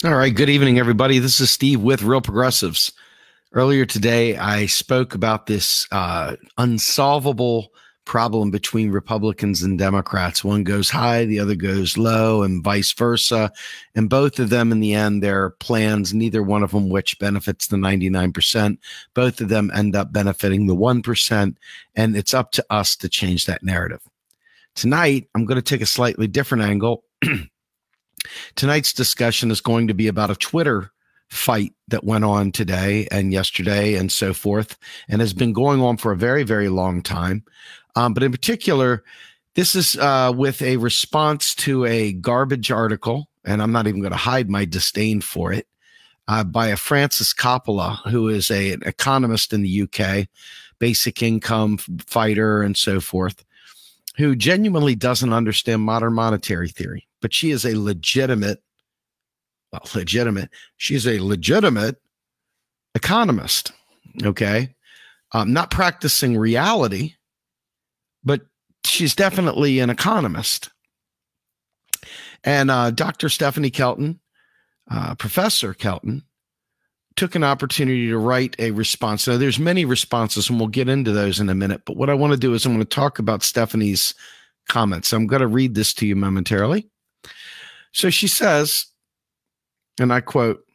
All right. Good evening, everybody. This is Steve with Real Progressives. Earlier today, I spoke about this unsolvable problem between Republicans and Democrats. One goes high, the other goes low, and vice versa. And both of them, in the end, their plans, neither one of them which benefits the 99%. Both of them end up benefiting the 1%. And it's up to us to change that narrative. Tonight, I'm going to take a slightly different angle. Tonight's discussion is going to be about a Twitter fight that went on today and yesterday and so forth, and has been going on for a very, very long time. But in particular, this is with a response to a garbage article, and I'm not even going to hide my disdain for it, by a Francis Coppola, who is an economist in the UK, basic income fighter and so forth, who genuinely doesn't understand modern monetary theory. But she is a she's a legitimate economist, okay? Not practicing reality, but she's definitely an economist. And Dr. Stephanie Kelton, Professor Kelton, took an opportunity to write a response. Now, there's many responses, and we'll get into those in a minute. But what I want to do is I'm going to talk about Stephanie's comments. I'm going to read this to you momentarily. So she says, and I quote,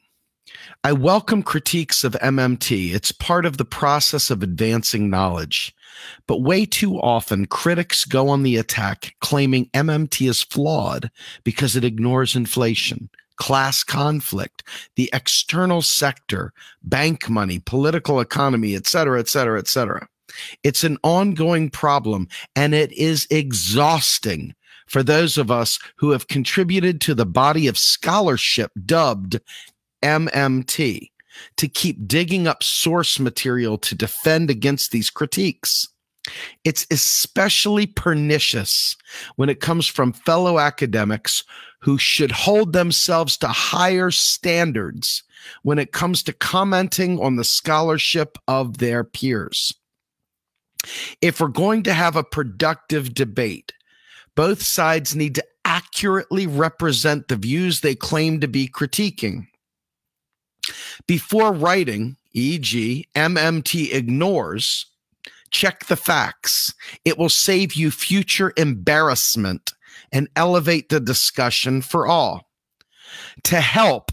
"I welcome critiques of MMT. It's part of the process of advancing knowledge. But way too often, critics go on the attack, claiming MMT is flawed because it ignores inflation, class conflict, the external sector, bank money, political economy, et cetera, et cetera, et cetera. It's an ongoing problem, and it is exhausting for those of us who have contributed to the body of scholarship dubbed MMT to keep digging up source material to defend against these critiques. It's especially pernicious when it comes from fellow academics who should hold themselves to higher standards when it comes to commenting on the scholarship of their peers. If we're going to have a productive debate, both sides need to accurately represent the views they claim to be critiquing. Before writing, e.g., MMT ignores, check the facts. It will save you future embarrassment and elevate the discussion for all. To help,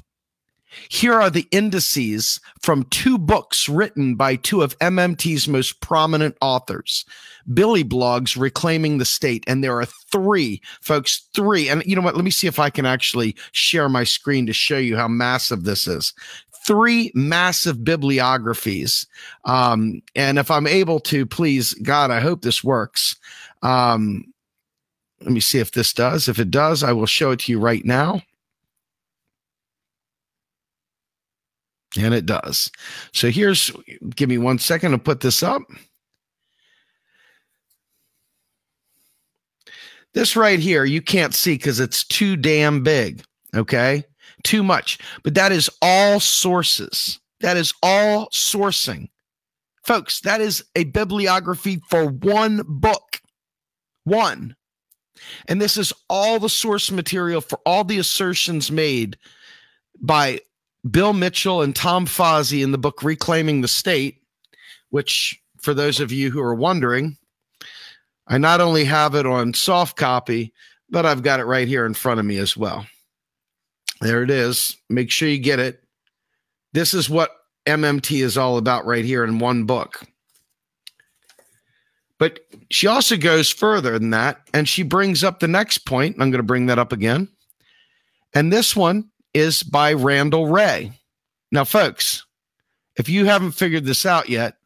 here are the indices from two books written by two of MMT's most prominent authors, Billy Blogs Reclaiming the State. And there are three, folks, three. And you know what? Let me see if I can actually share my screen to show you how massive this is. Three massive bibliographies. And if I'm able to, please, God, I hope this works. Let me see if this does. If it does, I will show it to you right now. And it does. So give me 1 second to put this up. This right here, you can't see because it's too damn big, okay? Too much. But that is all sources. That is all sourcing. Folks, that is a bibliography for one book. One. And this is all the source material for all the assertions made by Bill Mitchell and Tom Fozzi in the book Reclaiming the State, which, for those of you who are wondering, I not only have it on soft copy, but I've got it right here in front of me as well. There it is. Make sure you get it. This is what MMT is all about right here in one book. But she also goes further than that, and she brings up the next point. I'm going to bring that up again. And this one is by Randall Wray. Now, folks, if you haven't figured this out yet,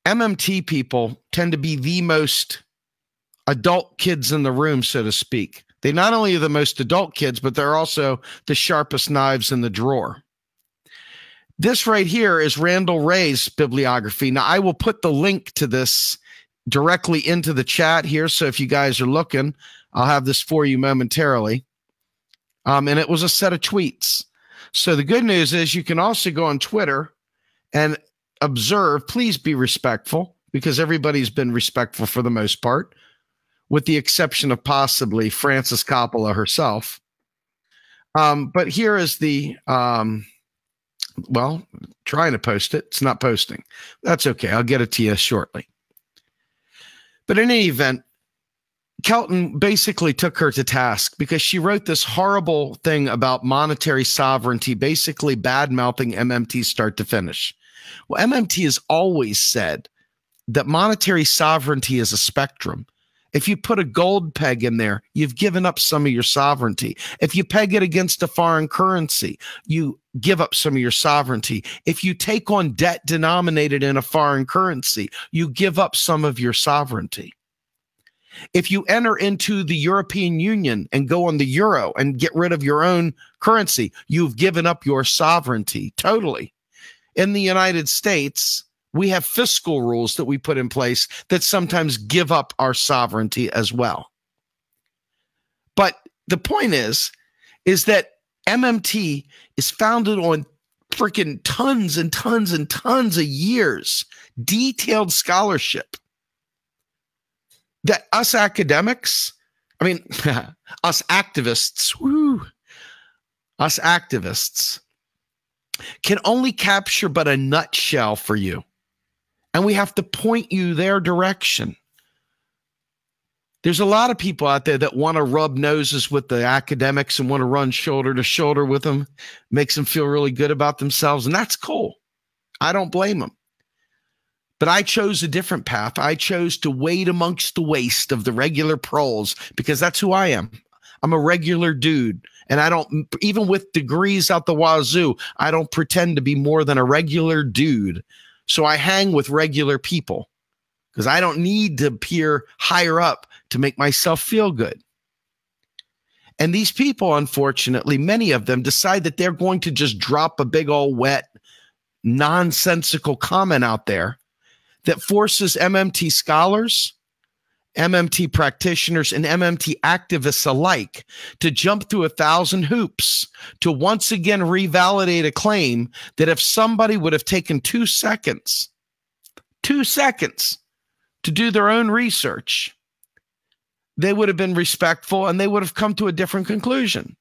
MMT people tend to be the most adult kids in the room, so to speak. They not only are the most adult kids, but they're also the sharpest knives in the drawer. This right here is Randall Wray's bibliography. Now, I will put the link to this directly into the chat here, so if you guys are looking, I'll have this for you momentarily. And it was a set of tweets. So the good news is you can also go on Twitter and observe. Please be respectful, because everybody's been respectful for the most part, with the exception of possibly Francis Coppola herself. But here is the, well, trying to post it. It's not posting. That's okay. I'll get it to you shortly. But in any event, Kelton basically took her to task because she wrote this horrible thing about monetary sovereignty, basically bad-mouthing MMT start to finish. Well, MMT has always said that monetary sovereignty is a spectrum. If you put a gold peg in there, you've given up some of your sovereignty. If you peg it against a foreign currency, you give up some of your sovereignty. If you take on debt denominated in a foreign currency, you give up some of your sovereignty. If you enter into the European Union and go on the euro and get rid of your own currency, you've given up your sovereignty totally. In the United States, we have fiscal rules that we put in place that sometimes give up our sovereignty as well. But the point is that MMT is founded on freaking tons and tons and tons of years, detailed scholarship that us academics, I mean, us activists, us activists can only capture but a nutshell for you. And we have to point you their direction. There's a lot of people out there that want to rub noses with the academics and want to run shoulder to shoulder with them, makes them feel really good about themselves. And that's cool. I don't blame them. But I chose a different path. I chose to wade amongst the waste of the regular proles because that's who I am. I'm a regular dude. And I don't, even with degrees out the wazoo, I don't pretend to be more than a regular dude. So I hang with regular people because I don't need to appear higher up to make myself feel good. And these people, unfortunately, many of them decide that they're going to just drop a big old wet, nonsensical comment out there that forces MMT scholars, MMT practitioners, and MMT activists alike to jump through 1,000 hoops to once again revalidate a claim that if somebody would have taken 2 seconds to do their own research, they would have been respectful and they would have come to a different conclusion.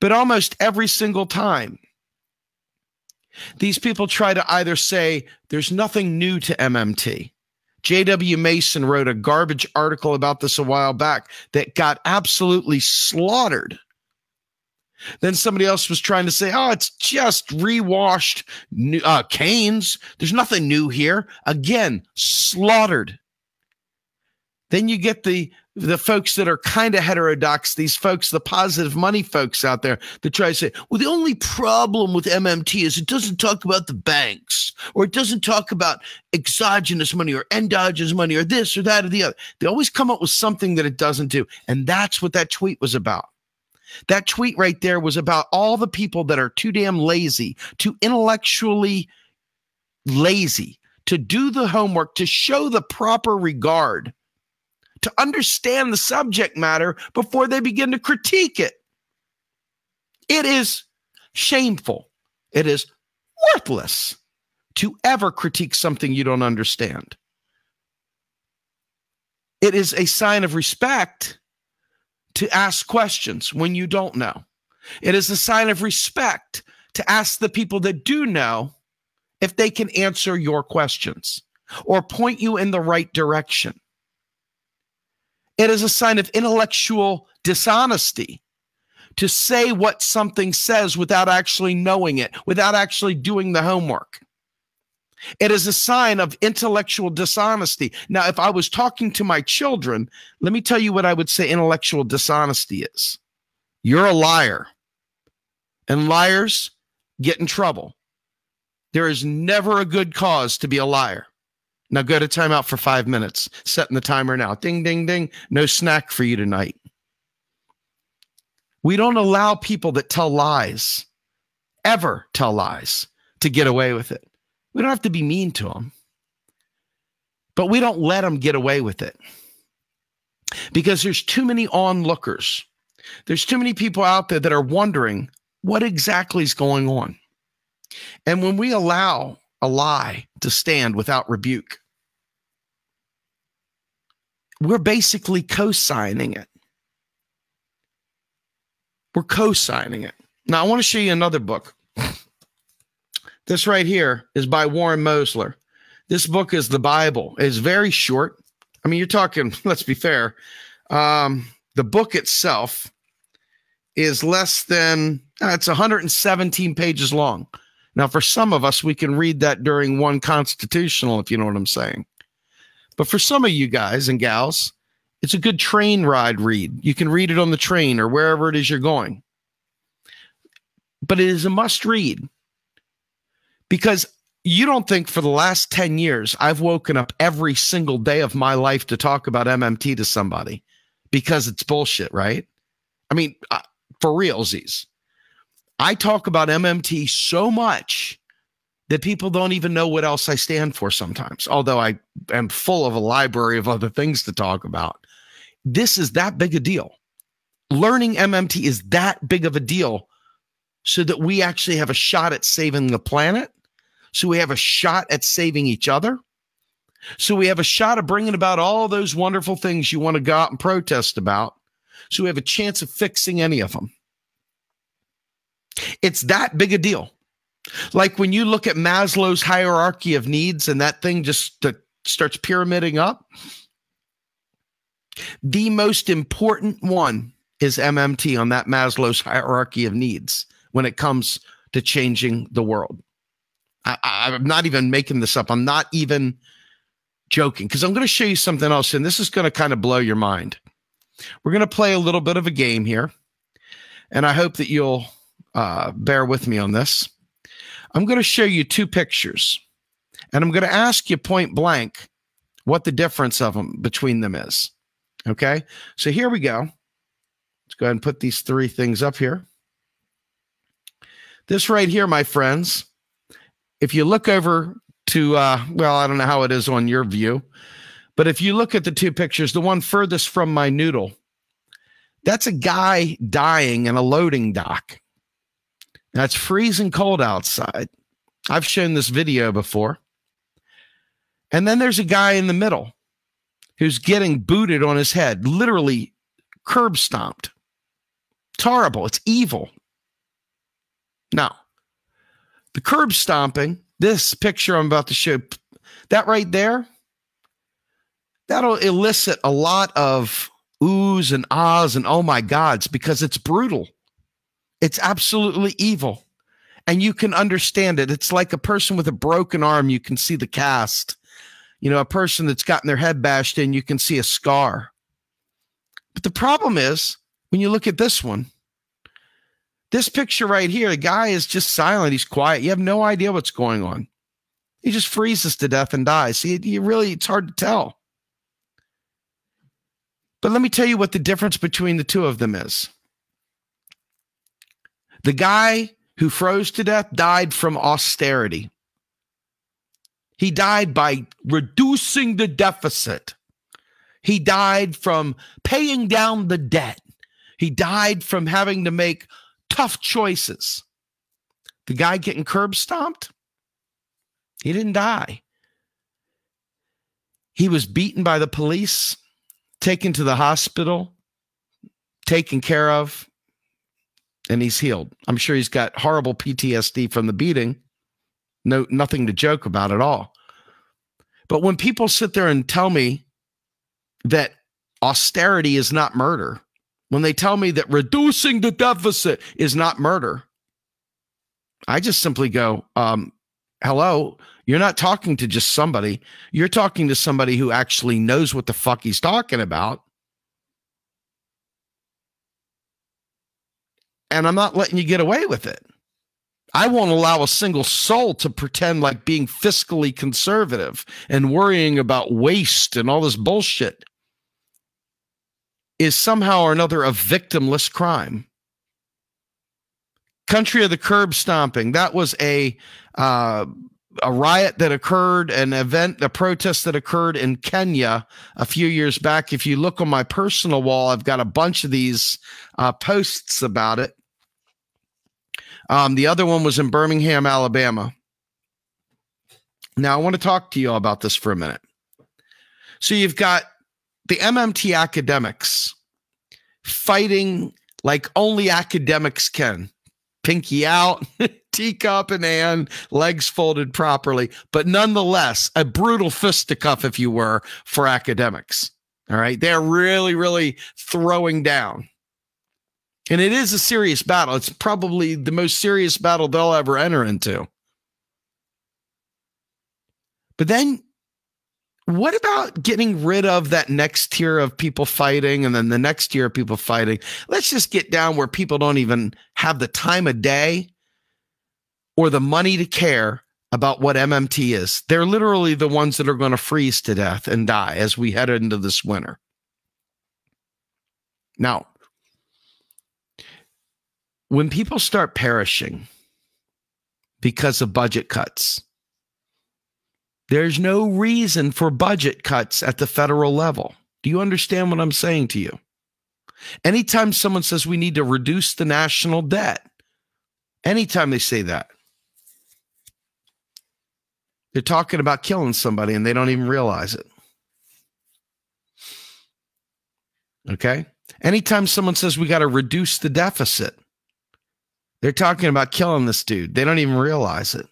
But almost every single time, these people try to either say there's nothing new to MMT. J.W. Mason wrote a garbage article about this a while back that got absolutely slaughtered. Then somebody else was trying to say, oh, it's just rewashed Keynes. There's nothing new here. Again, slaughtered. Then you get the folks that are kind of heterodox, these folks, the positive money folks out there that try to say, well, the only problem with MMT is it doesn't talk about the banks, or it doesn't talk about exogenous money or endogenous money or this or that or the other. They always come up with something that it doesn't do. And that's what that tweet was about. That tweet right there was about all the people that are too damn lazy, too intellectually lazy to do the homework, to show the proper regard, to understand the subject matter before they begin to critique it. It is shameful. It is worthless to ever critique something you don't understand. It is a sign of respect to ask questions when you don't know. It is a sign of respect to ask the people that do know if they can answer your questions or point you in the right direction. It is a sign of intellectual dishonesty to say what something says without actually knowing it, without actually doing the homework. It is a sign of intellectual dishonesty. Now, if I was talking to my children, let me tell you what I would say intellectual dishonesty is. You're a liar. And liars get in trouble. There is never a good cause to be a liar. Now go to timeout for 5 minutes. Setting the timer now. Ding, ding, ding. No snack for you tonight. We don't allow people that tell lies, ever tell lies, to get away with it. We don't have to be mean to them. But we don't let them get away with it. Because there's too many onlookers. There's too many people out there that are wondering what exactly is going on. And when we allow a lie to stand without rebuke, we're basically co-signing it. We're co-signing it. Now, I want to show you another book. This right here is by Warren Mosler. This book is the Bible. It's very short. I mean, you're talking, let's be fair. The book itself is less than, it's 117 pages long. Now, for some of us, we can read that during one constitutional, if you know what I'm saying. But for some of you guys and gals, it's a good train ride read. You can read it on the train or wherever it is you're going. But it is a must read, because you don't think for the last 10 years I've woken up every single day of my life to talk about MMT to somebody because it's bullshit, right? I mean, for realsies. I talk about MMT so much that people don't even know what else I stand for sometimes, although I am full of a library of other things to talk about. This is that big a deal. Learning MMT is that big of a deal so that we actually have a shot at saving the planet, so we have a shot at saving each other, so we have a shot of bringing about all those wonderful things you want to go out and protest about, so we have a chance of fixing any of them. It's that big a deal. Like when you look at Maslow's hierarchy of needs and that thing just starts pyramiding up, the most important one is MMT on that Maslow's hierarchy of needs when it comes to changing the world. I'm not even making this up. I'm not even joking, because I'm going to show you something else, and this is going to kind of blow your mind. We're going to play a little bit of a game here, and I hope that you'll bear with me on this. I'm going to show you two pictures, and I'm going to ask you point blank what the difference of them between them is. Okay, so here we go. Let's go ahead and put these three things up here. This right here, my friends, if you look over to, well, I don't know how it is on your view, but if you look at the two pictures, the one furthest from my noodle, that's a guy dying in a loading dock. Now, it's freezing cold outside. I've shown this video before. And then there's a guy in the middle who's getting booted on his head, literally curb stomped. It's horrible. It's evil. Now, the curb stomping, this picture I'm about to show, that right there, that'll elicit a lot of oohs and ahs and oh my gods, because it's brutal. It's absolutely evil. And you can understand it. It's like a person with a broken arm. You can see the cast. You know, a person that's gotten their head bashed in, you can see a scar. But the problem is, when you look at this one, this picture right here, the guy is just silent. He's quiet. You have no idea what's going on. He just freezes to death and dies. See, it's hard to tell. But let me tell you what the difference between the two of them is. The guy who froze to death died from austerity. He died by reducing the deficit. He died from paying down the debt. He died from having to make tough choices. The guy getting curb stomped, he didn't die. He was beaten by the police, taken to the hospital, taken care of, and he's healed. I'm sure he's got horrible PTSD from the beating. Nothing to joke about at all. But when people sit there and tell me that austerity is not murder, when they tell me that reducing the deficit is not murder, I just simply go, hello, you're not talking to just somebody. You're talking to somebody who actually knows what the fuck he's talking about. And I'm not letting you get away with it. I won't allow a single soul to pretend like being fiscally conservative and worrying about waste and all this bullshit is somehow or another a victimless crime. Country of the curb stomping. That was a riot that occurred, a protest that occurred in Kenya a few years back. If you look on my personal wall, I've got a bunch of these posts about it. The other one was in Birmingham, Alabama. Now, I want to talk to you all about this for a minute. So you've got the MMT academics fighting like only academics can. Pinky out, teacup in hand, legs folded properly, but nonetheless, a brutal fisticuff, if you were, for academics. All right. They're really, really throwing down. And it is a serious battle. It's probably the most serious battle they'll ever enter into. But then what about getting rid of that next tier of people fighting and then the next tier of people fighting? Let's just get down where people don't even have the time of day or the money to care about what MMT is. They're literally the ones that are going to freeze to death and die as we head into this winter. Now, when people start perishing because of budget cuts, there's no reason for budget cuts at the federal level. Do you understand what I'm saying to you? Anytime someone says we need to reduce the national debt, anytime they say that, they're talking about killing somebody and they don't even realize it. Okay? Anytime someone says we got to reduce the deficit, they're talking about killing this dude. They don't even realize it.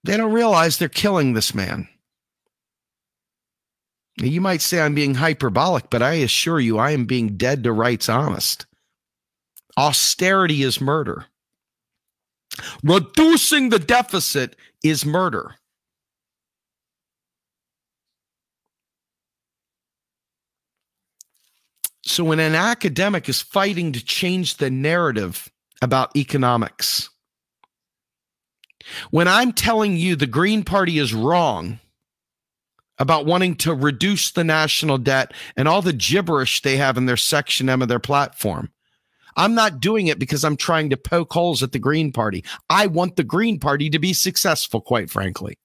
They don't realize they're killing this man. You might say I'm being hyperbolic, but I assure you I am being dead to rights honest. Austerity is murder. Reducing the deficit is murder. So when an academic is fighting to change the narrative about economics, when I'm telling you the Green Party is wrong about wanting to reduce the national debt and all the gibberish they have in their Section M of their platform, I'm not doing it because I'm trying to poke holes at the Green Party. I want the Green Party to be successful, quite frankly.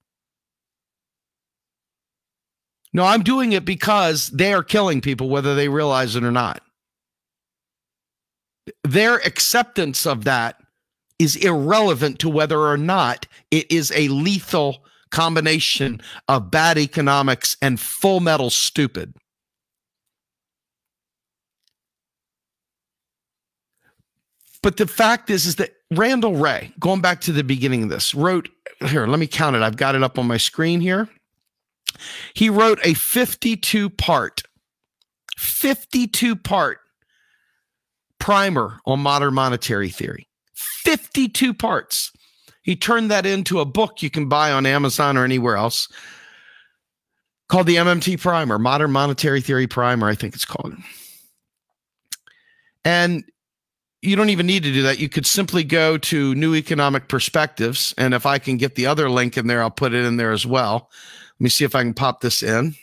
No, I'm doing it because they are killing people, whether they realize it or not. Their acceptance of that is irrelevant to whether or not it is a lethal combination of bad economics and full metal stupid. But the fact is that Randall Wray, going back to the beginning of this, wrote, here, let me count it. I've got it up on my screen here. He wrote a 52-part primer on modern monetary theory. 52 parts. He turned that into a book you can buy on Amazon or anywhere else called the MMT Primer, Modern Monetary Theory Primer, I think it's called. And you don't even need to do that. You could simply go to New Economic Perspectives. And if I can get the other link in there, I'll put it in there as well. Let me see if I can pop this in.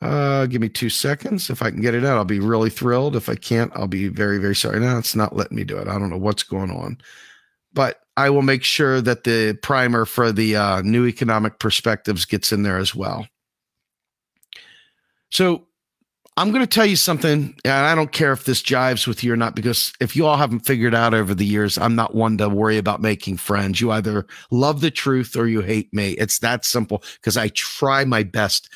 Give me 2 seconds. If I can get it out, I'll be really thrilled. If I can't, I'll be very, very sorry. Now it's not letting me do it. I don't know what's going on. But I will make sure that the primer for the New Economic Perspectives gets in there as well. So I'm going to tell you something, and I don't care if this jives with you or not, because if you all haven't figured out over the years, I'm not one to worry about making friends. You either love the truth or you hate me. It's that simple, because I try my best.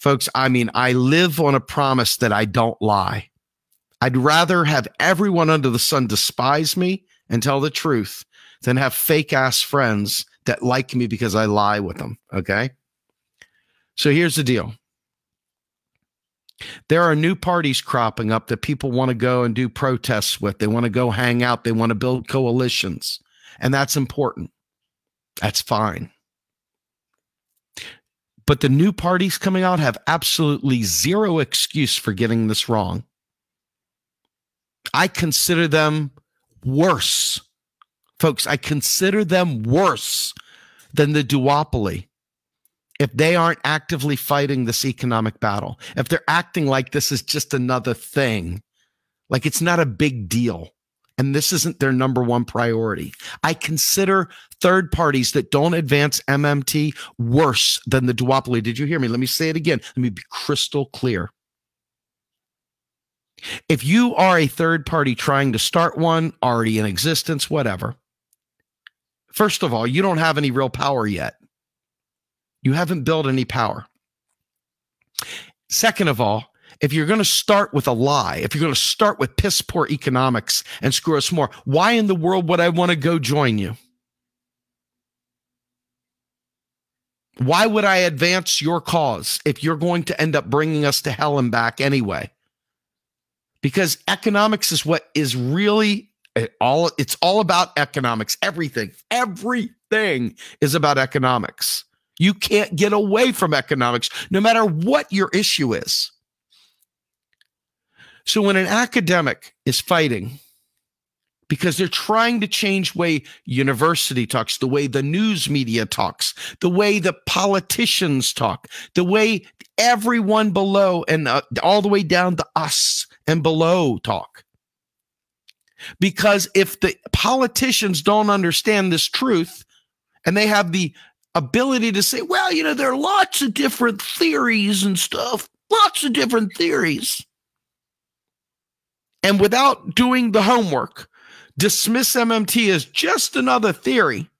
Folks, I mean, I live on a promise that I don't lie. I'd rather have everyone under the sun despise me and tell the truth than have fake-ass friends that like me because I lie with them, okay? So here's the deal. There are new parties cropping up that people want to go and do protests with. They want to go hang out. They want to build coalitions. And that's important. That's fine. But the new parties coming out have absolutely zero excuse for getting this wrong. I consider them worse. Folks, I consider them worse than the duopoly if they aren't actively fighting this economic battle. If they're acting like this is just another thing, like it's not a big deal, and this isn't their number one priority. I consider third parties that don't advance MMT worse than the duopoly. Did you hear me? Let me say it again. Let me be crystal clear. If you are a third party trying to start one, already in existence, whatever, first of all, you don't have any real power yet. You haven't built any power. Second of all, if you're going to start with a lie, if you're going to start with piss poor economics and screw us more, why in the world would I want to go join you? Why would I advance your cause if you're going to end up bringing us to hell and back anyway? Because economics is what is really it's all about economics. Everything is about economics. You can't get away from economics, no matter what your issue is. So when an academic is fighting because they're trying to change the way university talks, the way the news media talks, the way the politicians talk, the way everyone below and all the way down to us and below talk. Because if the politicians don't understand this truth and they have the ability to say, well, you know, there are lots of different theories and stuff, lots of different theories. And without doing the homework, dismiss MMT as just another theory,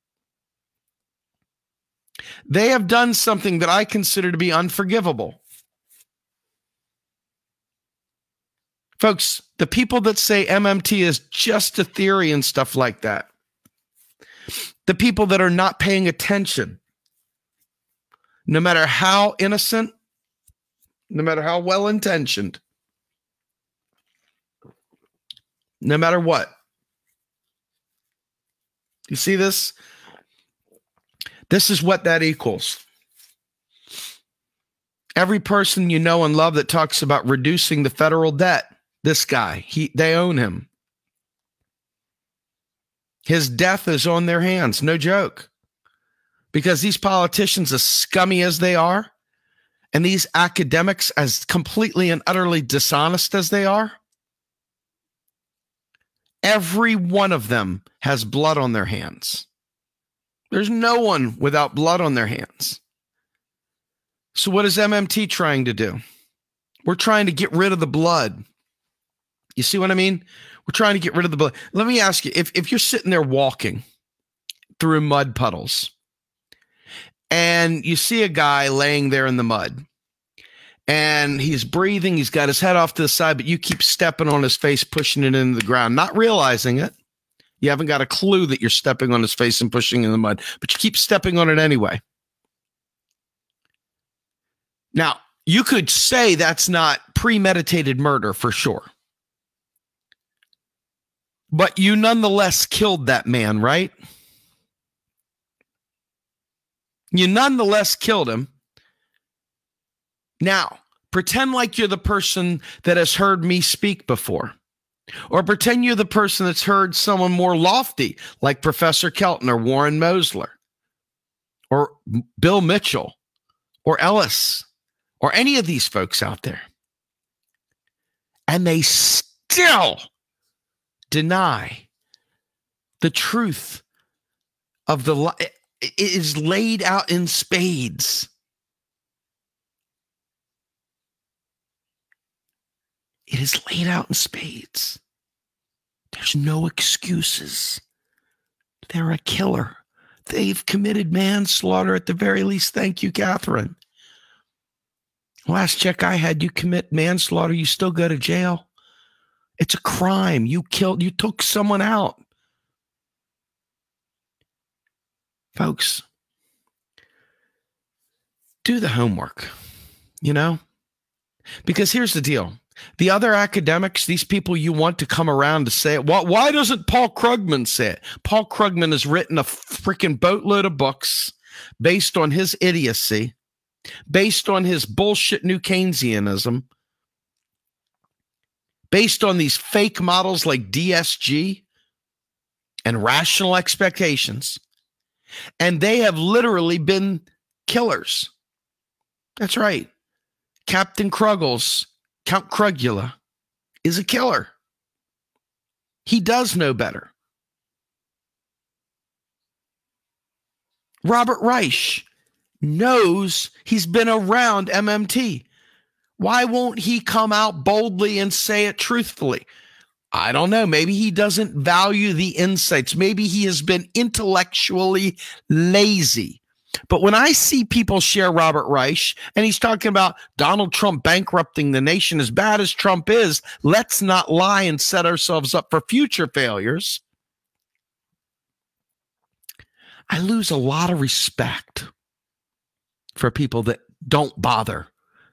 they have done something that I consider to be unforgivable. Folks, the people that say MMT is just a theory and stuff like that, the people that are not paying attention, no matter how innocent, no matter how well-intentioned, no matter what. You see this? This is what that equals. Every person you know and love that talks about reducing the federal debt, this guy, they own him. His death is on their hands, no joke. Because these politicians, as scummy as they are, and these academics, as completely and utterly dishonest as they are, every one of them has blood on their hands. There's no one without blood on their hands. So what is MMT trying to do? We're trying to get rid of the blood. You see what I mean? We're trying to get rid of the blood. Let me ask you, if you're sitting there walking through mud puddles and you see a guy laying there in the mud, and he's breathing, he's got his head off to the side, but you keep stepping on his face, pushing it into the ground, not realizing it. You haven't got a clue that you're stepping on his face and pushing in the mud, but you keep stepping on it anyway. Now, you could say that's not premeditated murder for sure. But you nonetheless killed that man, right? You nonetheless killed him. Now, pretend like you're the person that has heard me speak before. Or pretend you're the person that's heard someone more lofty, like Professor Kelton or Warren Mosler, or Bill Mitchell, or Ellis, or any of these folks out there. And they still deny the truth of the lie. It is laid out in spades. It is laid out in spades. There's no excuses. They're a killer. They've committed manslaughter at the very least. Thank you, Catherine. Last check I had, you commit manslaughter, you still go to jail. It's a crime. You took someone out. Folks, do the homework, you know? Because here's the deal. The other academics, these people you want to come around to say it, why doesn't Paul Krugman say it? Paul Krugman has written a freaking boatload of books based on his idiocy, based on his bullshit new Keynesianism, based on these fake models like DSG and rational expectations. And they have literally been killers. That's right. Captain Kruggles, Count Krugula, is a killer. He does know better. Robert Reich knows, he's been around MMT. Why won't he come out boldly and say it truthfully? I don't know. Maybe he doesn't value the insights. Maybe he has been intellectually lazy. But when I see people share Robert Reich and he's talking about Donald Trump bankrupting the nation, as bad as Trump is, let's not lie and set ourselves up for future failures. I lose a lot of respect for people that don't bother,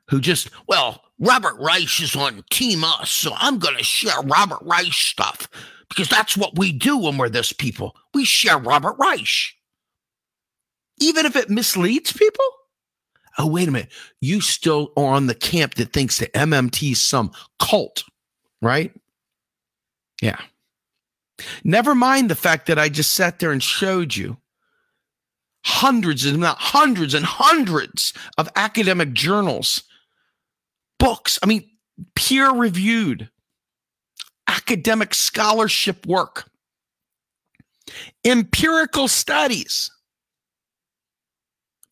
who just, well, Robert Reich is on Team Us, so I'm going to share Robert Reich stuff because that's what we do when we're this people. We share Robert Reich. Even if it misleads people? Oh, wait a minute. You still are on the camp that thinks that MMT is some cult, right? Yeah. Never mind the fact that I just sat there and showed you hundreds and not hundreds and hundreds of academic journals, books, I mean, peer-reviewed academic scholarship work, empirical studies,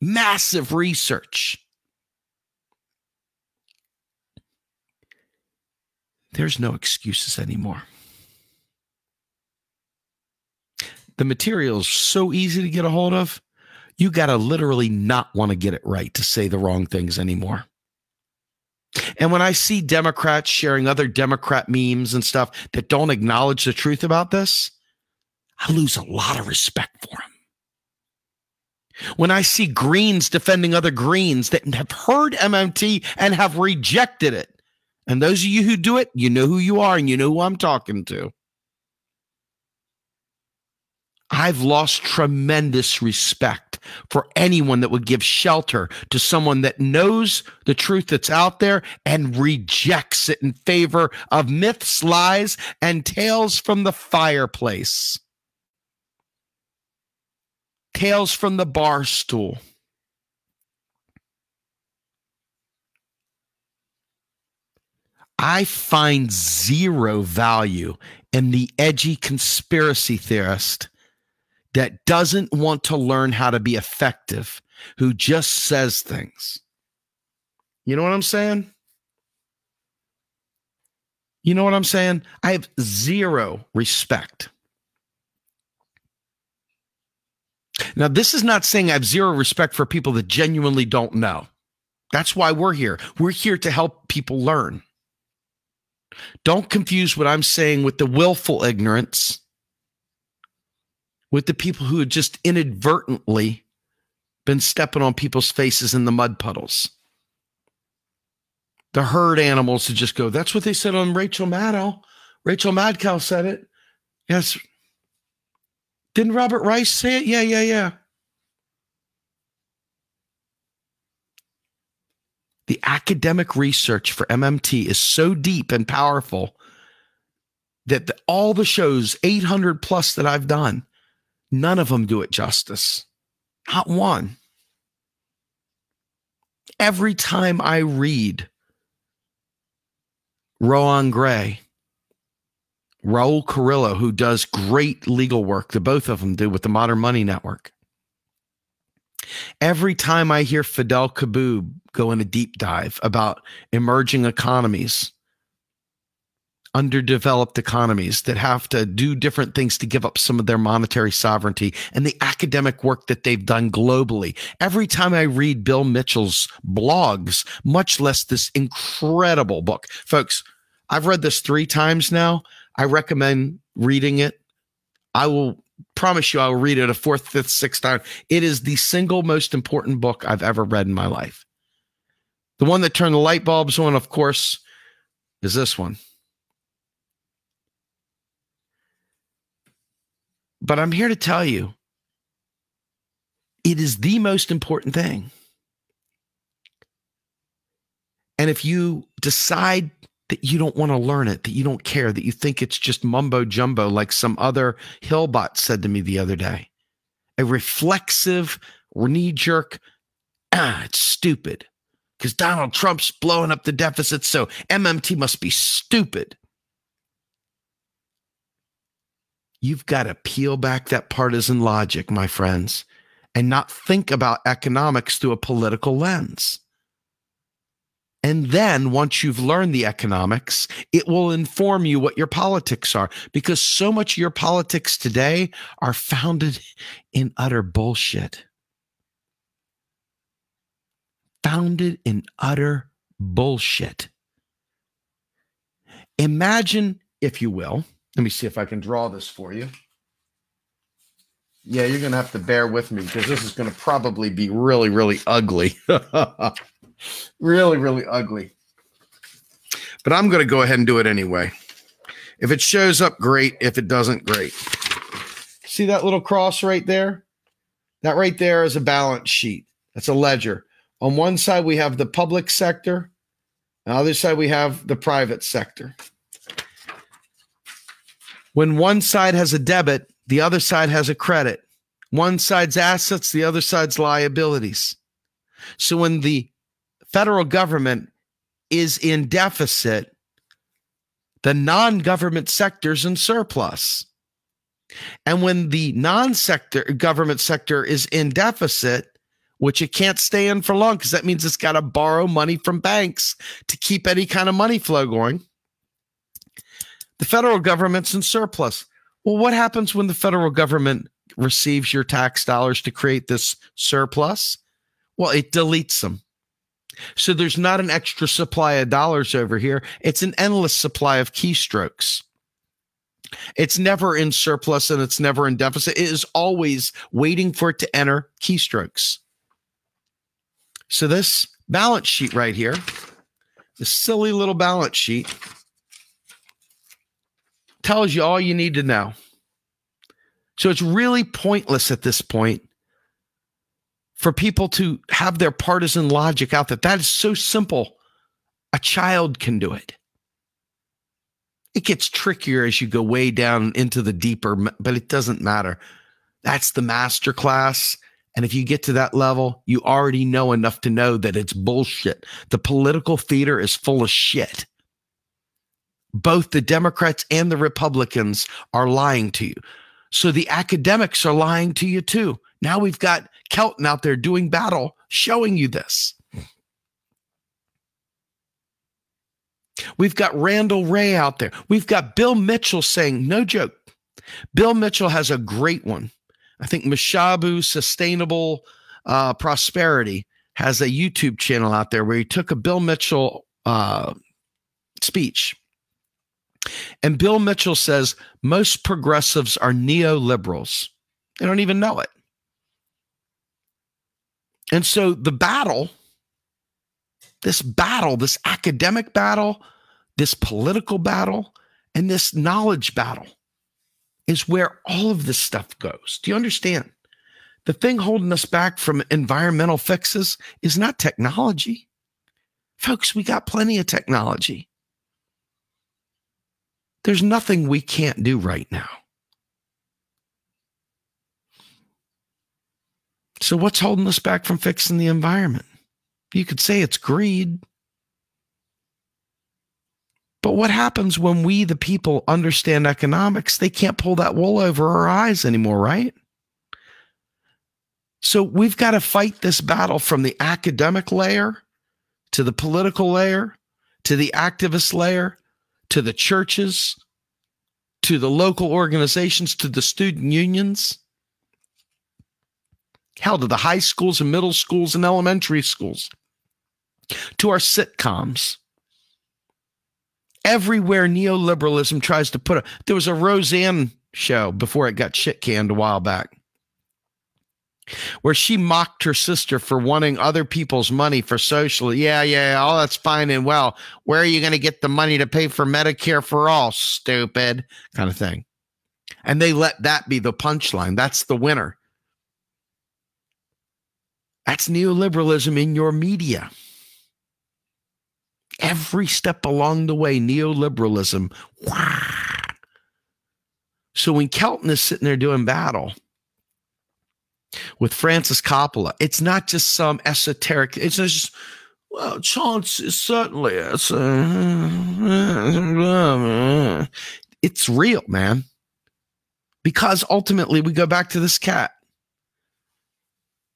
massive research. There's no excuses anymore. The material is so easy to get a hold of. You got to literally not want to get it right to say the wrong things anymore. And when I see Democrats sharing other Democrat memes and stuff that don't acknowledge the truth about this, I lose a lot of respect for them. When I see Greens defending other Greens that have heard MMT and have rejected it, and those of you who do it, you know who you are and you know who I'm talking to. I've lost tremendous respect for anyone that would give shelter to someone that knows the truth that's out there and rejects it in favor of myths, lies, and tales from the fireplace. Tales from the bar stool. I find zero value in the edgy conspiracy theorist that doesn't want to learn how to be effective, who just says things. You know what I'm saying? You know what I'm saying? I have zero respect. Now, this is not saying I have zero respect for people that genuinely don't know. That's why we're here. We're here to help people learn. Don't confuse what I'm saying with the willful ignorance, with the people who had just inadvertently been stepping on people's faces in the mud puddles. The herd animals who just go, that's what they said on Rachel Maddow. Rachel Maddow said it. Yes. Didn't Robert Reich say it? Yeah. The academic research for MMT is so deep and powerful that all the shows, 800 plus that I've done, none of them do it justice. Not one. Every time I read Rowan Gray, Raul Carrillo, who does great legal work, the both of them do with the Modern Money Network. Every time I hear Fidel Kaboub go in a deep dive about emerging economies, underdeveloped economies that have to do different things to give up some of their monetary sovereignty, and the academic work that they've done globally. Every time I read Bill Mitchell's blogs, much less this incredible book. Folks, I've read this 3 times now. I recommend reading it. I will promise you I will read it a 4th, 5th, 6th time. It is the single most important book I've ever read in my life. The one that turned the light bulbs on, of course, is this one. But I'm here to tell you, it is the most important thing. And if you decide that you don't want to learn it, that you don't care, that you think it's just mumbo jumbo, like some other Hillbot said to me the other day, a reflexive, knee-jerk, it's stupid because Donald Trump's blowing up the deficit, so MMT must be stupid. You've got to peel back that partisan logic, my friends, and not think about economics through a political lens. And then once you've learned the economics, it will inform you what your politics are, because so much of your politics today are founded in utter bullshit. founded in utter bullshit. Imagine, if you will, let me see if I can draw this for you. Yeah, you're going to have to bear with me because this is going to probably be really, really ugly. Really, really ugly. But I'm going to go ahead and do it anyway. If it shows up, great. If it doesn't, great. See that little cross right there? That right there is a balance sheet. That's a ledger. On one side, we have the public sector. On the other side, we have the private sector. When one side has a debit, the other side has a credit. One side's assets, the other side's liabilities. So when the federal government is in deficit, the non-government sector's in surplus. And when the government sector is in deficit, which it can't stay in for long because that means it's got to borrow money from banks to keep any kind of money flow going, the federal government's in surplus. Well, what happens when the federal government receives your tax dollars to create this surplus? Well, it deletes them. So there's not an extra supply of dollars over here. It's an endless supply of keystrokes. It's never in surplus and it's never in deficit. It is always waiting for it to enter keystrokes. So this balance sheet right here, this silly little balance sheet, tells you all you need to know. So it's really pointless at this point for people to have their partisan logic out that is so simple. A child can do it. It gets trickier as you go way down into the deeper, but it doesn't matter. That's the master class. And if you get to that level, you already know enough to know that it's bullshit. The political theater is full of shit. Both the Democrats and the Republicans are lying to you. So the academics are lying to you too. Now we've got Kelton out there doing battle, showing you this. We've got Randall Ray out there. We've got Bill Mitchell saying, no joke. Bill Mitchell has a great one. I think Mishabu Sustainable Prosperity has a YouTube channel out there where he took a Bill Mitchell speech. And Bill Mitchell says most progressives are neoliberals. They don't even know it. And so the battle, this academic battle, this political battle, and this knowledge battle is where all of this stuff goes. Do you understand? The thing holding us back from environmental fixes is not technology. Folks, we got plenty of technology. There's nothing we can't do right now. So what's holding us back from fixing the environment? You could say it's greed. But what happens when we, the people, understand economics? They can't pull that wool over our eyes anymore, right? So we've got to fight this battle from the academic layer to the political layer to the activist layer to the churches to the local organizations to the student unions. Hell, to the high schools and middle schools and elementary schools, to our sitcoms. Everywhere neoliberalism tries to put there was a Roseanne show before it got shit canned a while back, where she mocked her sister for wanting other people's money for social. Yeah, all that's fine and well. Where are you going to get the money to pay for Medicare for all, stupid? Kind of thing. And they let that be the punchline. That's the winner. That's neoliberalism in your media. Every step along the way, neoliberalism. Wow. So when Kelton is sitting there doing battle with Francis Coppola, it's not just some esoteric, it's just, well, chance is certainly, it's real, man. Because ultimately we go back to this cat.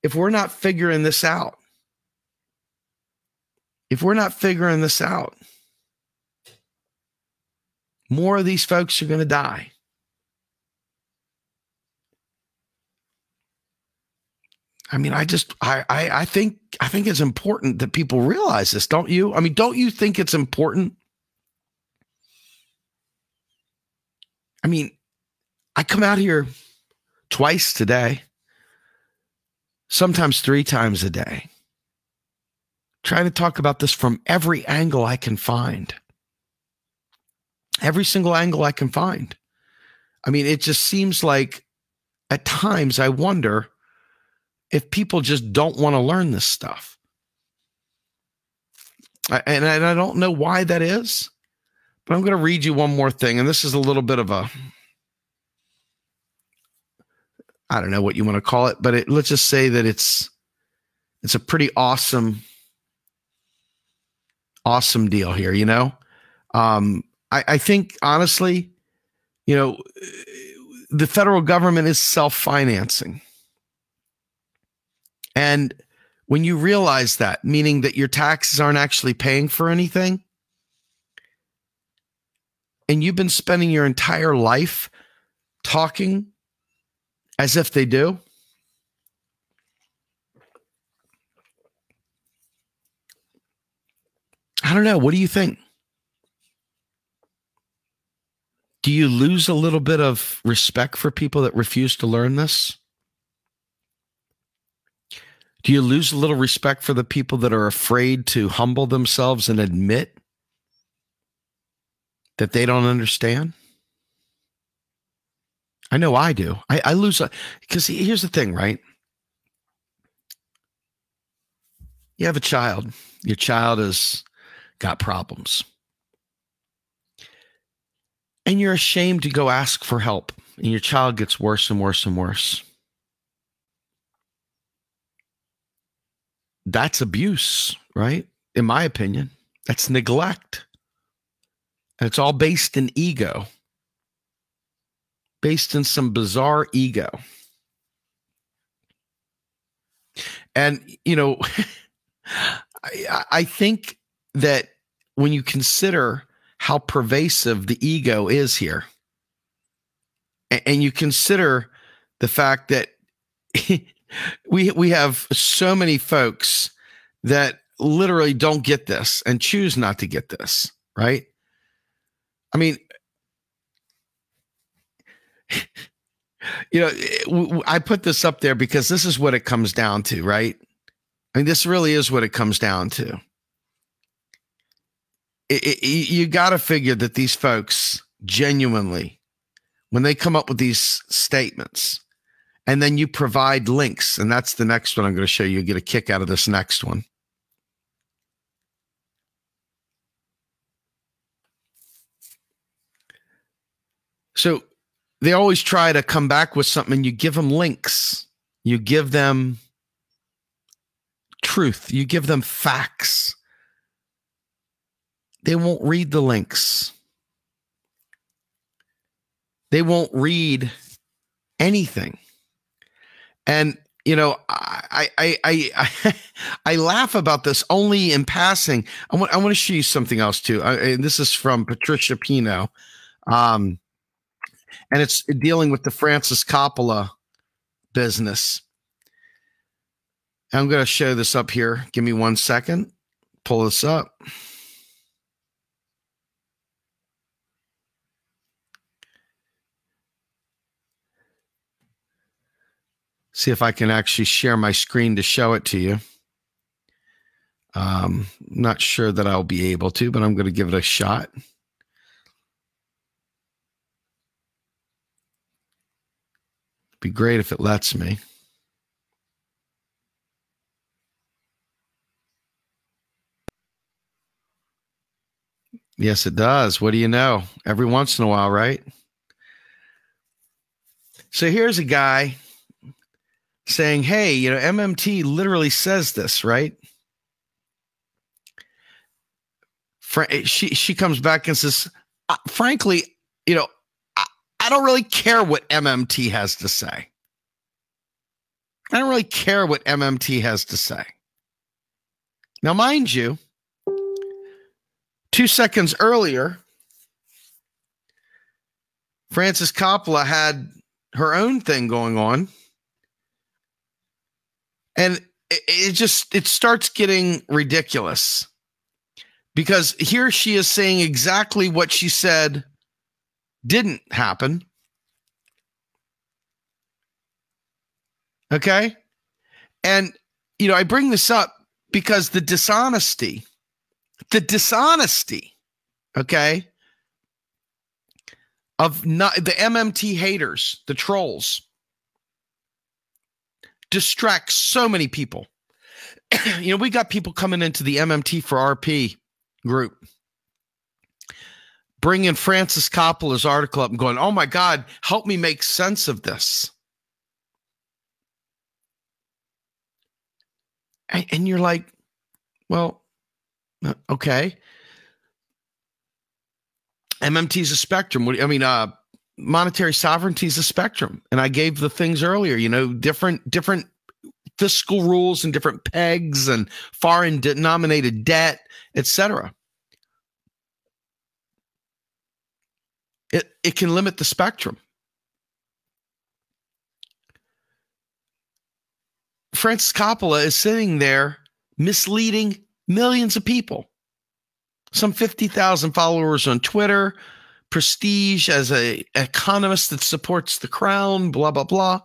If we're not figuring this out, more of these folks are going to die. I mean, I think it's important that people realize this, don't you? I mean, don't you think it's important? I mean, I come out here twice today, sometimes 3 times a day, trying to talk about this from every angle I can find. Every single angle I can find. I mean, it just seems like at times I wonder if people just don't want to learn this stuff. And I don't know why that is, but I'm going to read you one more thing. And this is a little bit of a, I don't know what you want to call it, but let's just say that it's a pretty awesome deal here, you know? I think, honestly, you know, the federal government is self-financing. And when you realize that, meaning that your taxes aren't actually paying for anything, and you've been spending your entire life talking as if they do, I don't know. What do you think? Do you lose a little bit of respect for people that refuse to learn this? Do you lose a little respect for the people that are afraid to humble themselves and admit that they don't understand? I know I do. I lose, because here's the thing, right? You have a child. Your child has got problems. And you're ashamed to go ask for help. And your child gets worse and worse and worse. That's abuse, right? In my opinion, that's neglect. And it's all based in ego. Based in some bizarre ego. And, you know, I think that when you consider how pervasive the ego is here, and you consider the fact that we have so many folks that literally don't get this and choose not to get this, right? I mean, you know, I put this up there because this is what it comes down to, right? I mean, this really is what it comes down to. You got to figure that these folks genuinely, when they come up with these statements, and then you provide links, and that's the next one I'm going to show you. You get a kick out of this next one. So they always try to come back with something, and you give them links. You give them truth. You give them facts. They won't read the links. They won't read anything. And, you know, I laugh about this only in passing. I want to show you something else too. And this is from Patricia Pino. And it's dealing with the Francis Coppola business. I'm going to show this up here. Give me 1 second. Pull this up. See if I can actually share my screen to show it to you. Not sure that I'll be able to, but I'm going to give it a shot. Be great if it lets me. Yes, it does. What do you know? Every once in a while, right? So here's a guy saying, hey, you know, MMT literally says this, right? She comes back and says, frankly, you know, I don't really care what MMT has to say. I don't really care what MMT has to say. Now, mind you, 2 seconds earlier, Francis Coppola had her own thing going on. And it starts getting ridiculous because here she is saying exactly what she said didn't happen. Okay. And, I bring this up because the dishonesty, okay, of not the MMT haters, the trolls, distracts so many people. We got people coming into the MMT for RP group, bringing Francis Coppola's article up and going, oh my God, help me make sense of this. And you're like, well, okay. MMT is a spectrum. Monetary sovereignty is a spectrum. And I gave the things earlier, different fiscal rules and different pegs and foreign denominated debt, etc. It can limit the spectrum. Francis Coppola is sitting there misleading millions of people. Some 50,000 followers on Twitter, prestige as an economist that supports the crown, blah, blah, blah.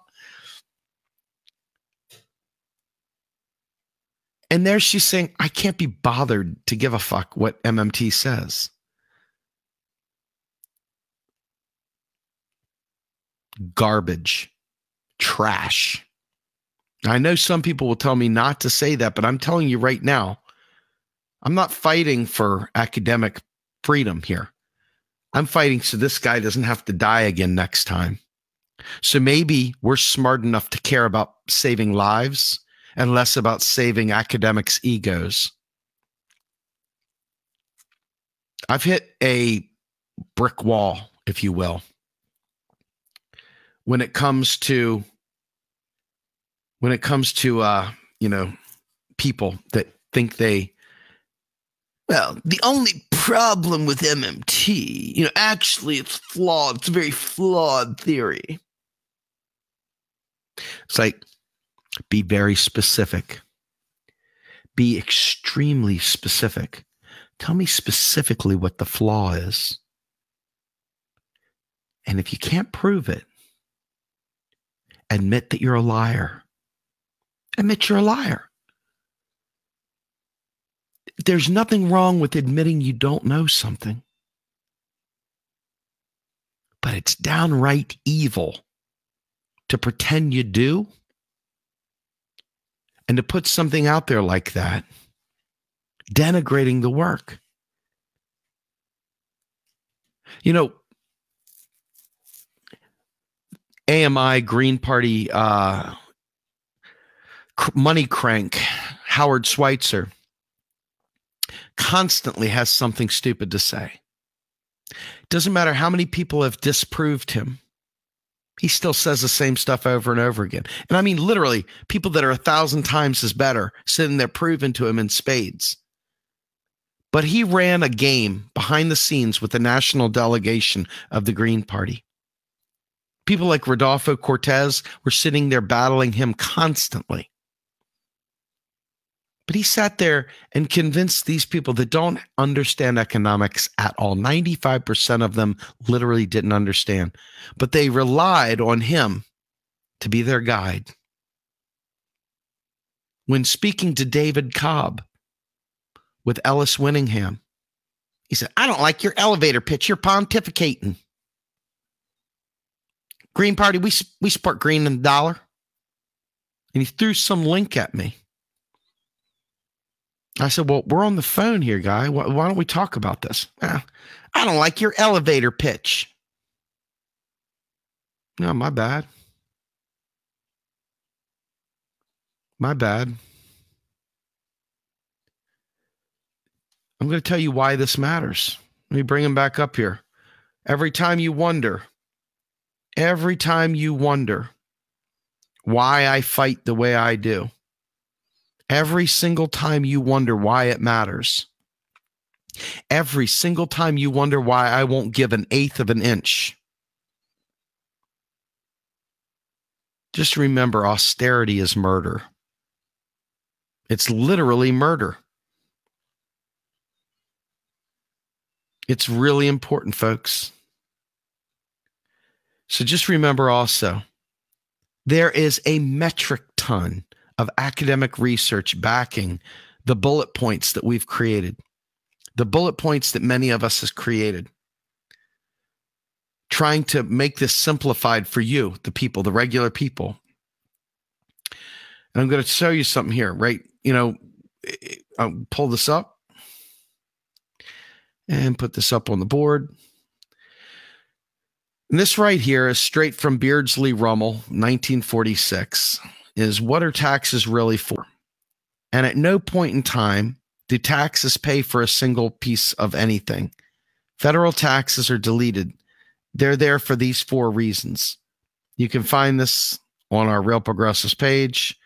And there she's saying, I can't be bothered to give a fuck what MMT says. Garbage. Trash. I know some people will tell me not to say that, but I'm telling you right now, I'm not fighting for academic freedom here. I'm fighting so this guy doesn't have to die again next time. So maybe we're smart enough to care about saving lives and less about saving academics' egos. I've hit a brick wall, if you will, when it comes to people that think the only problem with MMT, actually it's flawed. It's a very flawed theory. It's like, be very specific. Be extremely specific. Tell me specifically what the flaw is. And if you can't prove it, admit that you're a liar. Admit you're a liar. There's nothing wrong with admitting you don't know something. But it's downright evil to pretend you do and to put something out there like that, denigrating the work. AMI, Green Party, money crank, Howard Schweitzer, constantly has something stupid to say. It doesn't matter how many people have disproved him. He still says the same stuff over and over again. And I mean, literally, people that are 1,000 times as better sitting there proving to him in spades. But he ran a game behind the scenes with the national delegation of the Green Party. People like Rodolfo Cortez were sitting there battling him constantly. But he sat there and convinced these people that don't understand economics at all. 95% of them literally didn't understand, but they relied on him to be their guide. When speaking to David Cobb with Ellis Winningham, he said, I don't like your elevator pitch. You're pontificating. Green Party, we support green and the dollar. And he threw some link at me. I said, well, we're on the phone here, guy. Why don't we talk about this? I don't like your elevator pitch. No, my bad. My bad. I'm going to tell you why this matters. Let me bring him back up here. Every time you wonder why I fight the way I do, every single time you wonder why it matters, every single time you wonder why I won't give an eighth of an inch, just remember austerity is murder. It's literally murder. It's really important, folks. So just remember also, there is a metric ton of academic research backing the bullet points that we've created, the bullet points that many of us has created, trying to make this simplified for you, the people, the regular people. And I'm going to show you something here, right? I'll pull this up and put this up on the board. And this right here is straight from Beardsley Rummel, 1946, is what are taxes really for? And at no point in time do taxes pay for a single piece of anything. Federal taxes are deleted. They're there for these 4 reasons. You can find this on our Real Progressives page.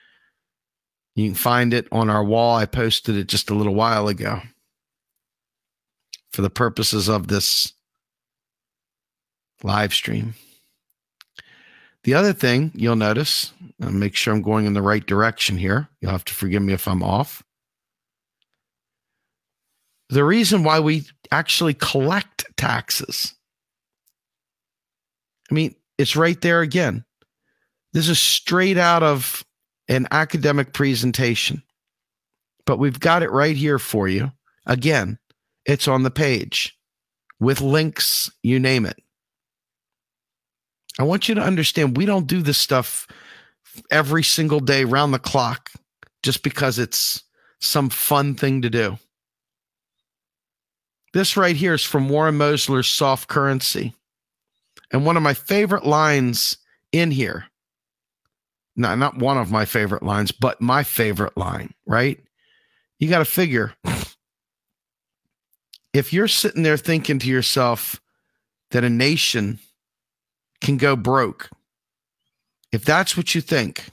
You can find it on our wall. I posted it just a little while ago for the purposes of this live stream. The other thing you'll notice, I'll make sure I'm going in the right direction here. You'll have to forgive me if I'm off. The reason why we actually collect taxes, I mean, it's right there again. This is straight out of an academic presentation, but we've got it right here for you. Again, it's on the page with links, you name it. I want you to understand we don't do this stuff every single day round the clock just because it's some fun thing to do. This right here is from Warren Mosler's Soft Currency. And one of my favorite lines in here, not one of my favorite lines, but my favorite line, right? You got to figure, if you're sitting there thinking to yourself that a nation can go broke, if that's what you think,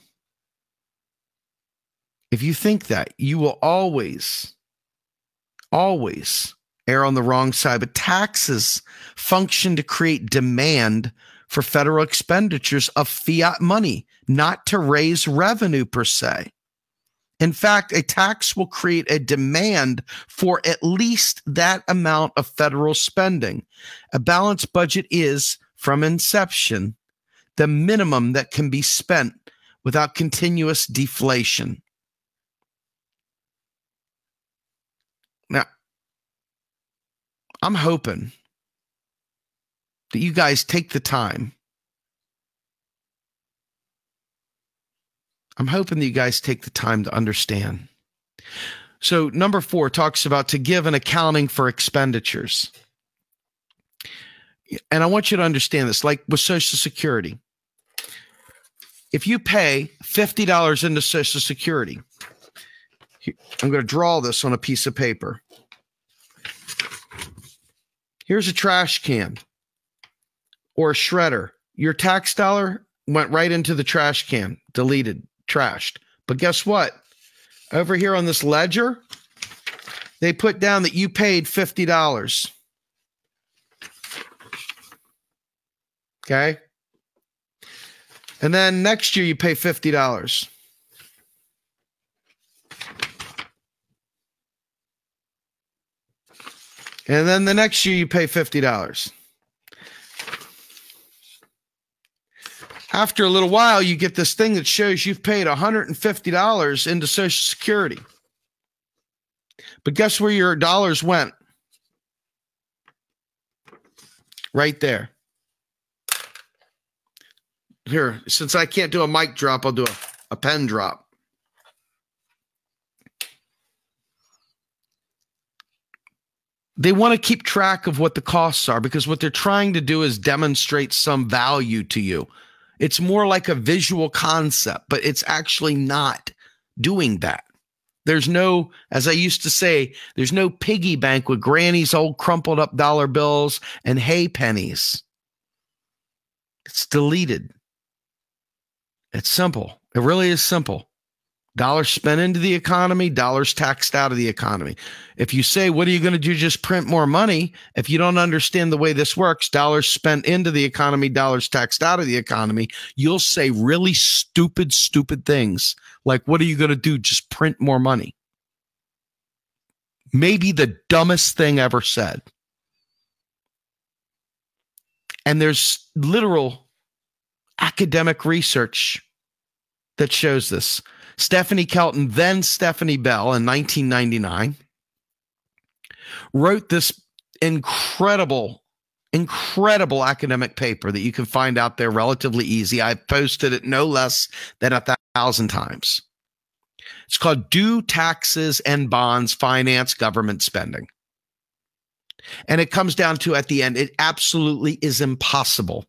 if you think that, you will always err on the wrong side. But taxes function to create demand for federal expenditures of fiat money, not to raise revenue per se. In fact, a tax will create a demand for at least that amount of federal spending. A balanced budget is, from inception, the minimum that can be spent without continuous deflation. Now, I'm hoping that you guys take the time. I'm hoping that you guys take the time to understand. So number 4 talks about to give an accounting for expenditures. And I want you to understand this, like with Social Security. If you pay $50 into Social Security, I'm going to draw this on a piece of paper. Here's a trash can or a shredder. Your tax dollar went right into the trash can, deleted, trashed. But guess what? Over here on this ledger, they put down that you paid $50. Okay? And then next year you pay $50. And then the next year you pay $50. After a little while, you get this thing that shows you've paid $150 into Social Security. But guess where your dollars went? Right there. Here, since I can't do a mic drop, I'll do a pen drop. They want to keep track of what the costs are because what they're trying to do is demonstrate some value to you. It's more like a visual concept, but it's actually not doing that. There's no, as I used to say, there's no piggy bank with Granny's old crumpled up dollar bills and hay pennies. It's deleted. It's simple. It really is simple. Dollars spent into the economy, dollars taxed out of the economy. If you say, what are you going to do? Just print more money. If you don't understand the way this works, dollars spent into the economy, dollars taxed out of the economy, you'll say really stupid things. Like, what are you going to do? Just print more money. Maybe the dumbest thing ever said. And there's literal academic research that shows this. Stephanie Kelton, then Stephanie Bell, in 1999, wrote this incredible academic paper that you can find out there relatively easy. I've posted it no less than 1,000 times. It's called Do Taxes and Bonds Finance Government Spending? And it comes down to, at the end, it absolutely is impossible,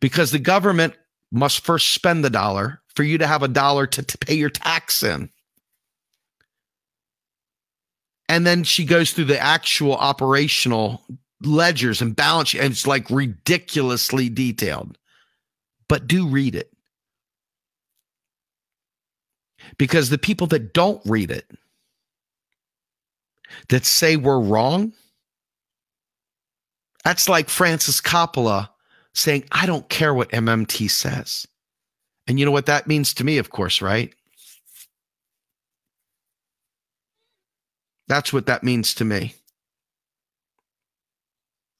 because the government must first spend the dollar for you to have a dollar to pay your tax in. And then she goes through the actual operational ledgers and balance sheet, and it's like ridiculously detailed. But do read it. Because the people that don't read it, that say we're wrong, that's like Francis Coppola saying, I don't care what MMT says. And you know what that means to me, of course, right? That's what that means to me.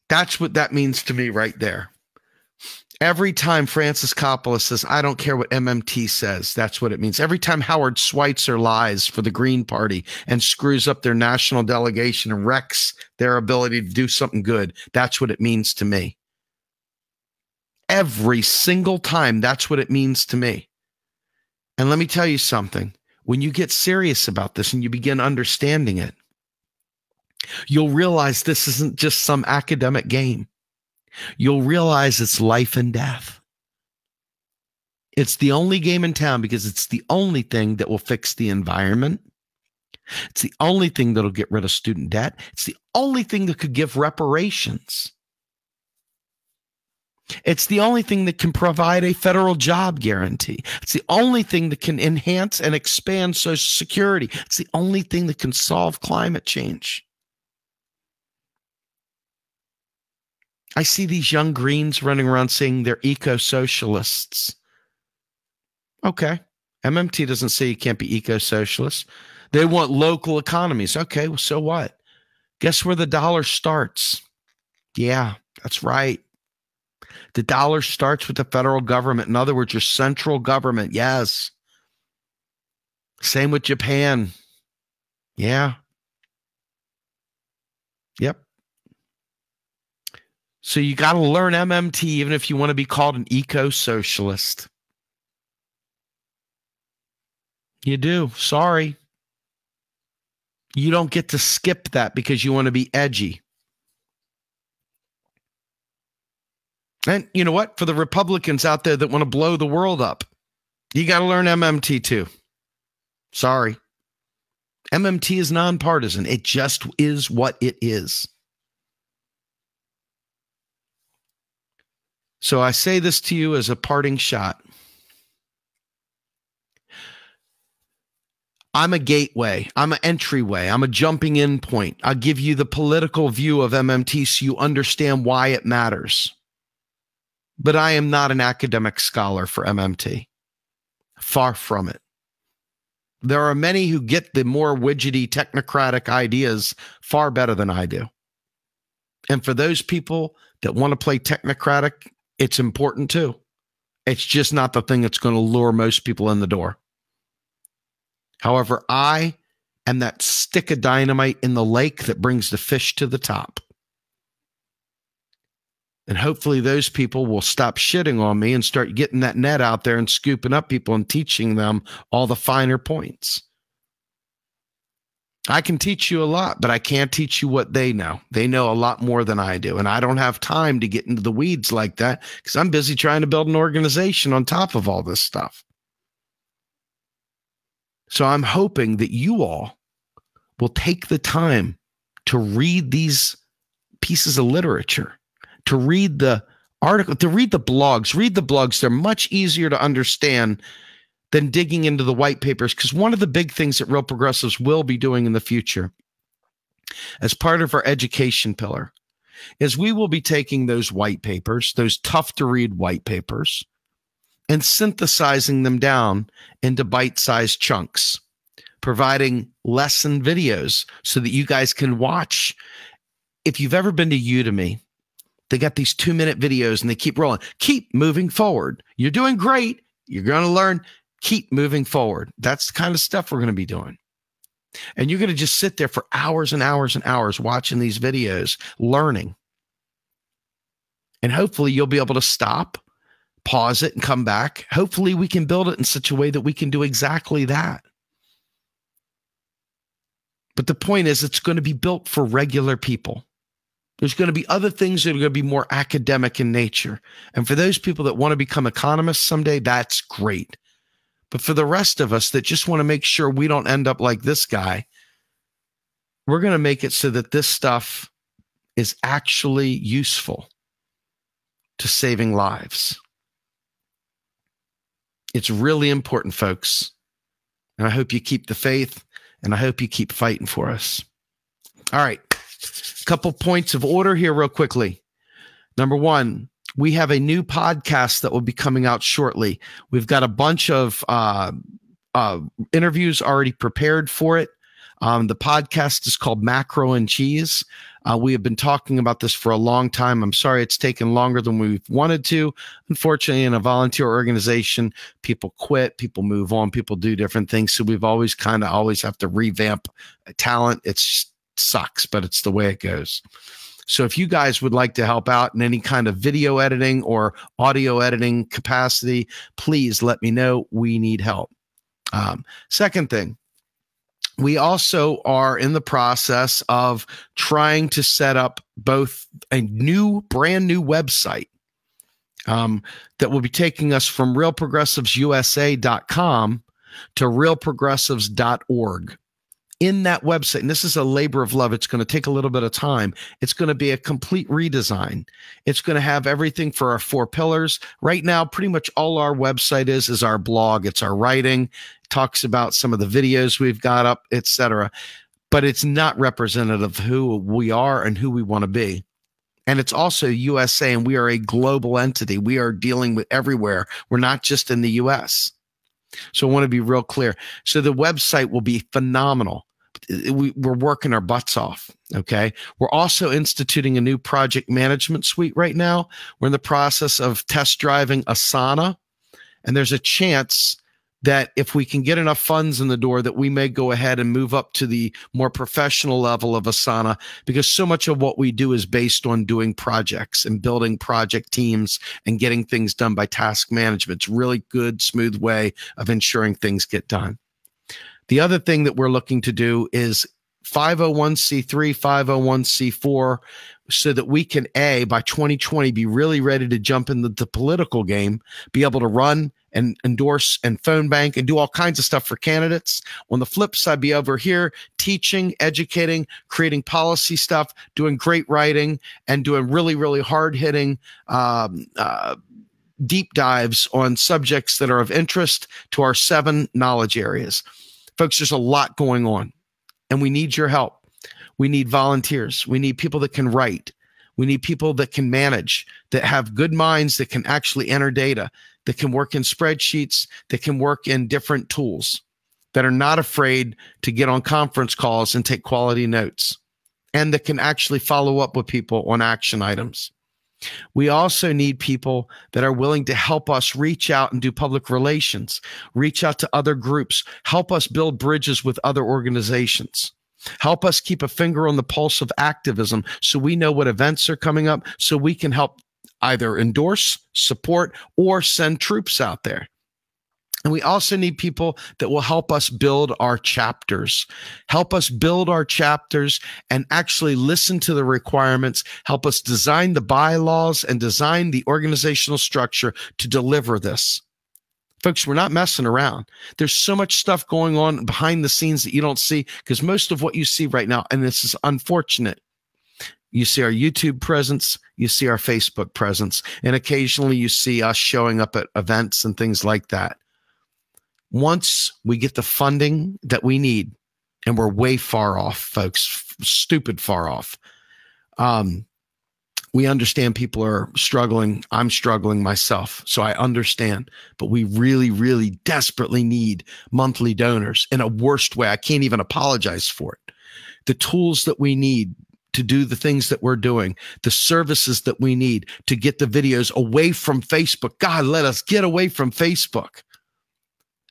That's what that means to me right there. Every time Francis Coppola says, I don't care what MMT says, that's what it means. Every time Howard Schweitzer lies for the Green Party and screws up their national delegation and wrecks their ability to do something good, that's what it means to me. Every single time, that's what it means to me. And let me tell you something. When you get serious about this and you begin understanding it, you'll realize this isn't just some academic game. You'll realize it's life and death. It's the only game in town, because it's the only thing that will fix the environment. It's the only thing that'll get rid of student debt. It's the only thing that could give reparations. It's the only thing that can provide a federal job guarantee. It's the only thing that can enhance and expand Social Security. It's the only thing that can solve climate change. I see these young Greens running around saying they're eco-socialists. Okay. MMT doesn't say you can't be eco-socialist. They want local economies. Okay, well, so what? Guess where the dollar starts? Yeah, that's right. The dollar starts with the federal government. In other words, your central government. Yes. Same with Japan. Yeah. Yep. So you got to learn MMT even if you want to be called an eco-socialist. You do. Sorry. You don't get to skip that because you want to be edgy. And you know what? For the Republicans out there that want to blow the world up, you got to learn MMT too. Sorry. MMT is nonpartisan. It just is what it is. So I say this to you as a parting shot. I'm a gateway. I'm an entryway. I'm a jumping in point. I'll give you the political view of MMT so you understand why it matters. But I am not an academic scholar for MMT. Far from it. There are many who get the more widgety technocratic ideas far better than I do. And for those people that want to play technocratic, it's important too. It's just not the thing that's going to lure most people in the door. However, I am that stick of dynamite in the lake that brings the fish to the top. And hopefully those people will stop shitting on me and start getting that net out there and scooping up people and teaching them all the finer points. I can teach you a lot, but I can't teach you what they know. They know a lot more than I do. And I don't have time to get into the weeds like that because I'm busy trying to build an organization on top of all this stuff. So I'm hoping that you all will take the time to read these pieces of literature, to read the article, to read the blogs. Read the blogs. They're much easier to understand than digging into the white papers. Because one of the big things that Real Progressives will be doing in the future as part of our education pillar is we will be taking those white papers, those tough to read white papers, and synthesizing them down into bite-sized chunks, providing lesson videos so that you guys can watch. If you've ever been to Udemy, they got these 2-minute videos and they keep rolling. Keep moving forward. You're doing great. You're going to learn. Keep moving forward. That's the kind of stuff we're going to be doing. And you're going to just sit there for hours and hours and hours watching these videos, learning. And hopefully you'll be able to stop, pause it, and come back. Hopefully we can build it in such a way that we can do exactly that. But the point is, it's going to be built for regular people. There's going to be other things that are going to be more academic in nature. And for those people that want to become economists someday, that's great. But for the rest of us that just want to make sure we don't end up like this guy, we're going to make it so that this stuff is actually useful to saving lives. It's really important, folks. And I hope you keep the faith, and I hope you keep fighting for us. All right. A couple points of order here real quickly. Number one, we have a new podcast that will be coming out shortly. We've got a bunch of interviews already prepared for it. The podcast is called Macro and Cheese. We have been talking about this for a long time. I'm sorry it's taken longer than we've wanted to. Unfortunately, in a volunteer organization, people quit, people move on, people do different things. So we've always have to revamp talent. It sucks, but it's the way it goes. So if you guys would like to help out in any kind of video editing or audio editing capacity, please let me know. We need help. Second thing, we also are in the process of trying to set up both a brand new website that will be taking us from realprogressivesusa.com to realprogressives.org. In that website, and this is a labor of love, it's going to take a little bit of time. It's going to be a complete redesign. It's going to have everything for our 4 pillars. Right now, pretty much all our website is our blog. It's our writing. It talks about some of the videos we've got up, etc. But it's not representative of who we are and who we want to be. And it's also USA, and we are a global entity. We are dealing with everywhere. We're not just in the US. So I want to be real clear. So the website will be phenomenal. We're working our butts off. Okay. We're also instituting a new project management suite right now. We're in the process of test driving Asana. And there's a chance that if we can get enough funds in the door, that we may go ahead and move up to the more professional level of Asana, because so much of what we do is based on doing projects and building project teams and getting things done by task management. It's a really good, smooth way of ensuring things get done. The other thing that we're looking to do is 501c3, 501c4, so that we can, by 2020, be really ready to jump into the political game, be able to run and endorse and phone bank and do all kinds of stuff for candidates. On the flip side, be over here teaching, educating, creating policy stuff, doing great writing, and doing really, really hard-hitting deep dives on subjects that are of interest to our 7 knowledge areas. Folks, there's a lot going on, and we need your help. We need volunteers. We need people that can write. We need people that can manage, that have good minds, that can actually enter data, that can work in spreadsheets, that can work in different tools, that are not afraid to get on conference calls and take quality notes, and that can actually follow up with people on action items. We also need people that are willing to help us reach out and do public relations, reach out to other groups, help us build bridges with other organizations, help us keep a finger on the pulse of activism so we know what events are coming up, so we can help either endorse, support, or send troops out there. And we also need people that will help us build our chapters, and actually listen to the requirements, help us design the bylaws and design the organizational structure to deliver this. Folks, we're not messing around. There's so much stuff going on behind the scenes that you don't see, because most of what you see right now, and this is unfortunate, you see our YouTube presence, you see our Facebook presence, and occasionally you see us showing up at events and things like that. Once we get the funding that we need, and we're way far off, folks, stupid far off. We understand people are struggling. I'm struggling myself, so I understand. But we really, really desperately need monthly donors in a worst way. I can't even apologize for it. The tools that we need to do the things that we're doing, the services that we need to get the videos away from Facebook. God, let us get away from Facebook.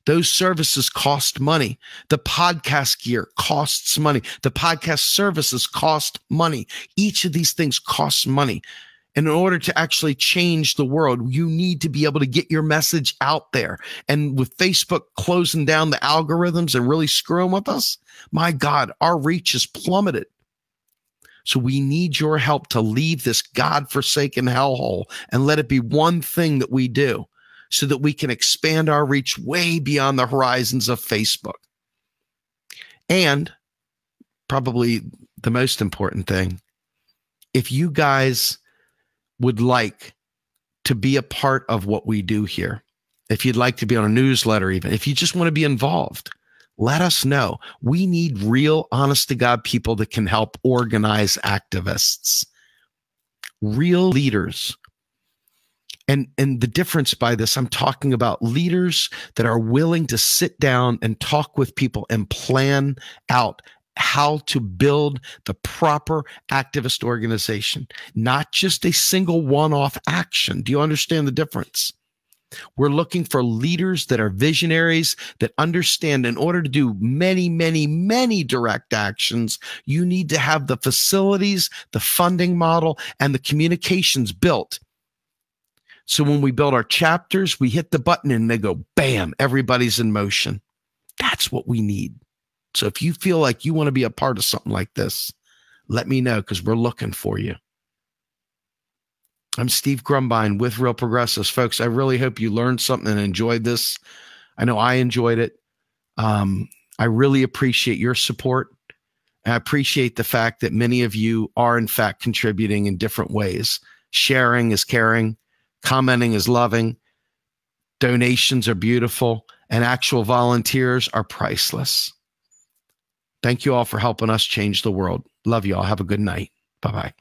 Those services cost money. The podcast gear costs money. The podcast services cost money. Each of these things costs money. And in order to actually change the world, you need to be able to get your message out there. And with Facebook closing down the algorithms and really screwing with us, my God, our reach is plummeted. So we need your help to leave this God-forsaken hellhole and let it be one thing that we do, so that we can expand our reach way beyond the horizons of Facebook. And probably the most important thing, if you guys would like to be a part of what we do here, if you'd like to be on a newsletter, even if you just want to be involved, let us know. We need real, honest to God people that can help organize activists, real leaders. And the difference by this, I'm talking about leaders that are willing to sit down and talk with people and plan out how to build the proper activist organization, not just a single one-off action. Do you understand the difference? We're looking for leaders that are visionaries, that understand in order to do many, many, many direct actions, you need to have the facilities, the funding model, and the communications built. So when we build our chapters, we hit the button and they go, bam, everybody's in motion. That's what we need. So if you feel like you want to be a part of something like this, let me know, because we're looking for you. I'm Steve Grumbine with Real Progressives. Folks, I really hope you learned something and enjoyed this. I know I enjoyed it. I really appreciate your support. I appreciate the fact that many of you are, in fact, contributing in different ways. Sharing is caring. Commenting is loving. Donations are beautiful. And actual volunteers are priceless. Thank you all for helping us change the world. Love you all. Have a good night. Bye-bye.